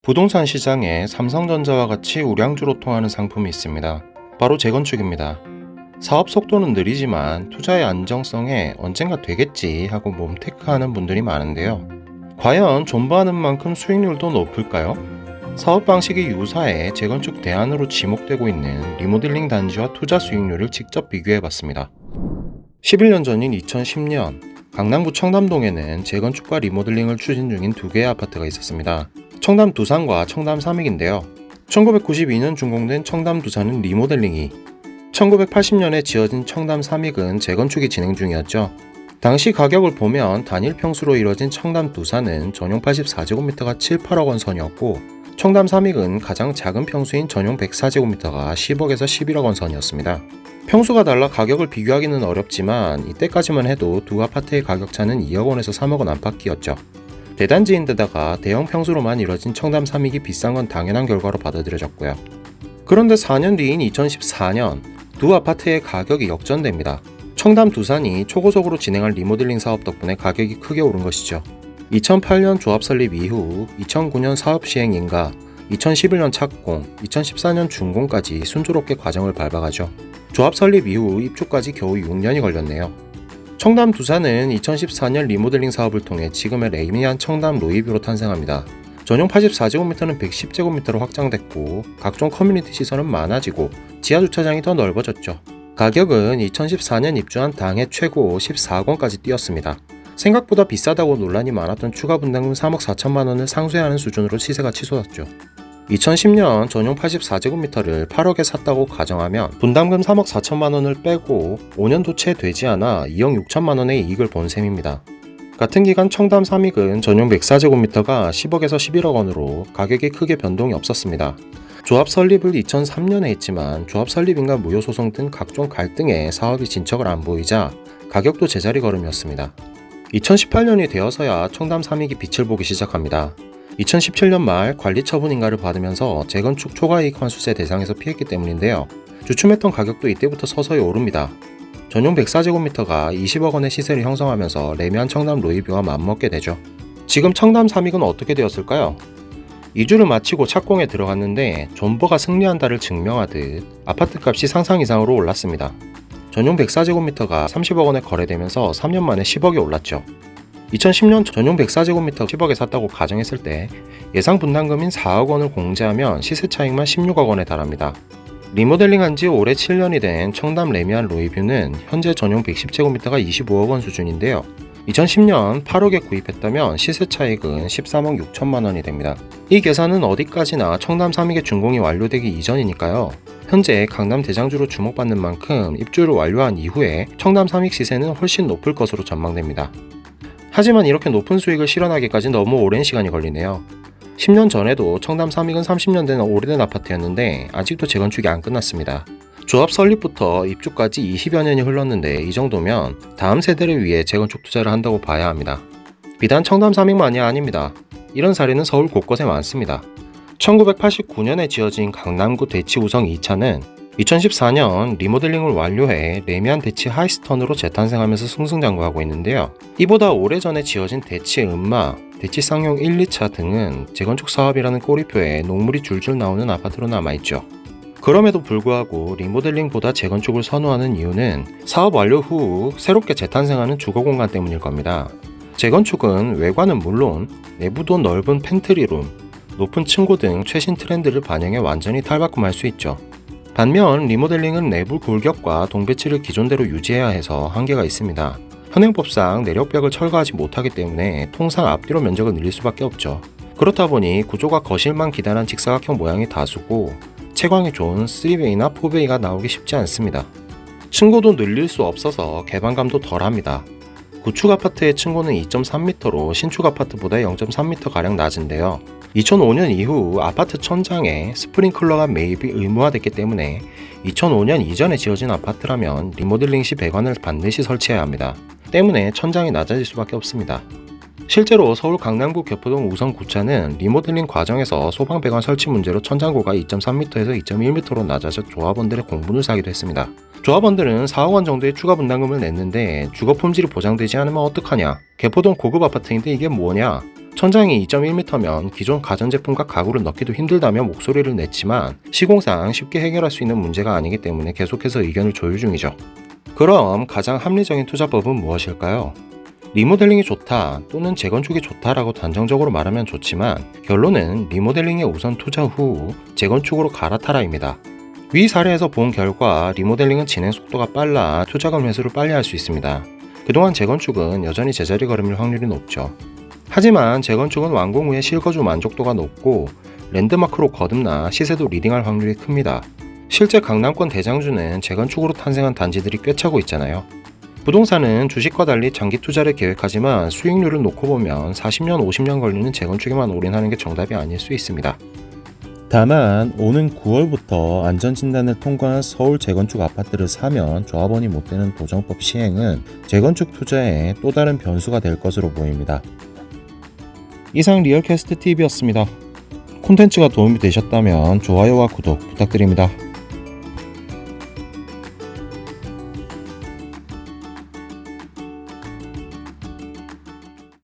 부동산 시장에 삼성전자와 같이 우량주로 통하는 상품이 있습니다. 바로 재건축입니다. 사업 속도는 느리지만 투자의 안정성에 언젠가 되겠지 하고 몸테크하는 분들이 많은데요. 과연 존버하는 만큼 수익률도 높을까요? 사업 방식이 유사해 재건축 대안으로 지목되고 있는 리모델링 단지와 투자 수익률을 직접 비교해봤습니다. 11년 전인 2010년 강남구 청담동에는 재건축과 리모델링을 추진 중인 두 개의 아파트가 있었습니다. 청담 두산과 청담 삼익인데요. 1992년 준공된 청담 두산은 리모델링이, 1980년에 지어진 청담 삼익은 재건축이 진행 중이었죠. 당시 가격을 보면 단일 평수로 이뤄진 청담 두산은 전용 84제곱미터가 7, 8억 원 선이었고, 청담 삼익은 가장 작은 평수인 전용 104제곱미터가 10억에서 11억 원 선이었습니다. 평수가 달라 가격을 비교하기는 어렵지만 이때까지만 해도 두 아파트의 가격 차는 2억 원에서 3억 원 안팎이었죠. 대단지인데다가 대형 평수로만 이뤄진 청담 삼익이 비싼 건 당연한 결과로 받아들여졌고요. 그런데 4년 뒤인 2014년 두 아파트의 가격이 역전됩니다. 청담 두산이 초고속으로 진행한 리모델링 사업 덕분에 가격이 크게 오른 것이죠. 2008년 조합 설립 이후 2009년 사업 시행 인가, 2011년 착공, 2014년 준공까지 순조롭게 과정을 밟아가죠. 조합 설립 이후 입주까지 겨우 6년이 걸렸네요. 청담 두산은 2014년 리모델링 사업을 통해 지금의 레미안 청담 로이뷰로 탄생합니다. 전용 84제곱미터는 110제곱미터로 확장됐고 각종 커뮤니티 시설은 많아지고 지하주차장이 더 넓어졌죠. 가격은 2014년 입주한 당해 최고 14억 원까지 뛰었습니다. 생각보다 비싸다고 논란이 많았던 추가 분담금 3억 4천만 원을 상쇄하는 수준으로 시세가 치솟았죠. 2010년 전용 84제곱미터를 8억에 샀다고 가정하면 분담금 3억 4천만 원을 빼고 5년도 채 되지 않아 2억 6천만 원의 이익을 본 셈입니다. 같은 기간 청담 삼익은 전용 104제곱미터가 10억에서 11억 원으로 가격이 크게 변동이 없었습니다. 조합 설립을 2003년에 했지만 조합 설립인가 무효소송 등 각종 갈등에 사업이 진척을 안 보이자 가격도 제자리 걸음이었습니다. 2018년이 되어서야 청담 삼익이 빛을 보기 시작합니다. 2017년 말 관리처분인가를 받으면서 재건축 초과이익 환수세 대상에서 피했기 때문인데요. 주춤했던 가격도 이때부터 서서히 오릅니다. 전용 104제곱미터가 20억 원의 시세를 형성하면서 레미안 청담 로이뷰와 맞먹게 되죠. 지금 청담 삼익은 어떻게 되었을까요? 이주를 마치고 착공에 들어갔는데 존버가 승리한다를 증명하듯 아파트값이 상상 이상으로 올랐습니다. 전용 104제곱미터가 30억 원에 거래되면서 3년 만에 10억이 올랐죠. 2010년 전용 104제곱미터 10억에 샀다고 가정했을 때 예상 분담금인 4억 원을 공제하면 시세 차익만 16억 원에 달합니다. 리모델링한 지 올해 7년이 된 청담 레미안 로이뷰는 현재 전용 110제곱미터가 25억 원 수준인데요. 2010년 8억에 구입했다면 시세 차익은 13억 6천만 원이 됩니다. 이 계산은 어디까지나 청담 삼익의 준공이 완료되기 이전이니까요. 현재 강남 대장주로 주목받는 만큼 입주를 완료한 이후에 청담 삼익 시세는 훨씬 높을 것으로 전망됩니다. 하지만 이렇게 높은 수익을 실현하기까지 너무 오랜 시간이 걸리네요. 10년 전에도 청담 삼익은 30년 된 오래된 아파트였는데 아직도 재건축이 안 끝났습니다. 조합 설립부터 입주까지 20여 년이 흘렀는데 이 정도면 다음 세대를 위해 재건축 투자를 한다고 봐야 합니다. 비단 청담 삼익만이 아닙니다. 이런 사례는 서울 곳곳에 많습니다. 1989년에 지어진 강남구 대치 우성 2차는 2014년 리모델링을 완료해 레미안 대치 하이스턴으로 재탄생하면서 승승장구하고 있는데요. 이보다 오래전에 지어진 대치 음마, 대치 쌍용 1, 2차 등은 재건축 사업이라는 꼬리표에 녹물이 줄줄 나오는 아파트로 남아있죠. 그럼에도 불구하고 리모델링보다 재건축을 선호하는 이유는 사업 완료 후 새롭게 재탄생하는 주거공간 때문일 겁니다. 재건축은 외관은 물론 내부도 넓은 팬트리룸, 높은 층고 등 최신 트렌드를 반영해 완전히 탈바꿈할 수 있죠. 반면 리모델링은 내부 골격과 동배치를 기존대로 유지해야 해서 한계가 있습니다. 현행법상 내력벽을 철거하지 못하기 때문에 통상 앞뒤로 면적을 늘릴 수밖에 없죠. 그렇다 보니 구조가 거실만 기단한 직사각형 모양이 다수고 채광이 좋은 3베이나 4베이가 나오기 쉽지 않습니다. 층고도 늘릴 수 없어서 개방감도 덜합니다. 구축 아파트의 층고는 2.3m로 신축 아파트보다 0.3m가량 낮은데요. 2005년 이후 아파트 천장에 스프링클러가 매입이 의무화됐기 때문에 2005년 이전에 지어진 아파트라면 리모델링 시 배관을 반드시 설치해야 합니다. 때문에 천장이 낮아질 수밖에 없습니다. 실제로 서울 강남구 교포동 우성 9차는 리모델링 과정에서 소방 배관 설치 문제로 천장고가 2.3m에서 2.1m로 낮아져 조합원들의 공분을 사기도 했습니다. 조합원들은 4억 원 정도의 추가 분담금을 냈는데 주거 품질이 보장되지 않으면 어떡하냐, 개포동 고급 아파트인데 이게 뭐냐, 천장이 2.1m면 기존 가전제품과 가구를 넣기도 힘들다며 목소리를 냈지만 시공상 쉽게 해결할 수 있는 문제가 아니기 때문에 계속해서 의견을 조율 중이죠. 그럼 가장 합리적인 투자법은 무엇일까요? 리모델링이 좋다 또는 재건축이 좋다라고 단정적으로 말하면 좋지만 결론은 리모델링에 우선 투자 후 재건축으로 갈아타라입니다. 위 사례에서 본 결과 리모델링은 진행 속도가 빨라 투자금 회수를 빨리 할 수 있습니다. 그동안 재건축은 여전히 제자리 걸음일 확률이 높죠. 하지만 재건축은 완공 후에 실거주 만족도가 높고 랜드마크로 거듭나 시세도 리딩할 확률이 큽니다. 실제 강남권 대장주는 재건축으로 탄생한 단지들이 꽤 차고 있잖아요. 부동산은 주식과 달리 장기 투자를 계획하지만 수익률을 놓고 보면 40년, 50년 걸리는 재건축에만 올인하는 게 정답이 아닐 수 있습니다. 다만 오는 9월부터 안전진단을 통과한 서울 재건축 아파트를 사면 조합원이 못 되는 도정법 시행은 재건축 투자에 또 다른 변수가 될 것으로 보입니다. 이상 리얼캐스트 TV였습니다. 콘텐츠가 도움이 되셨다면 좋아요와 구독 부탁드립니다.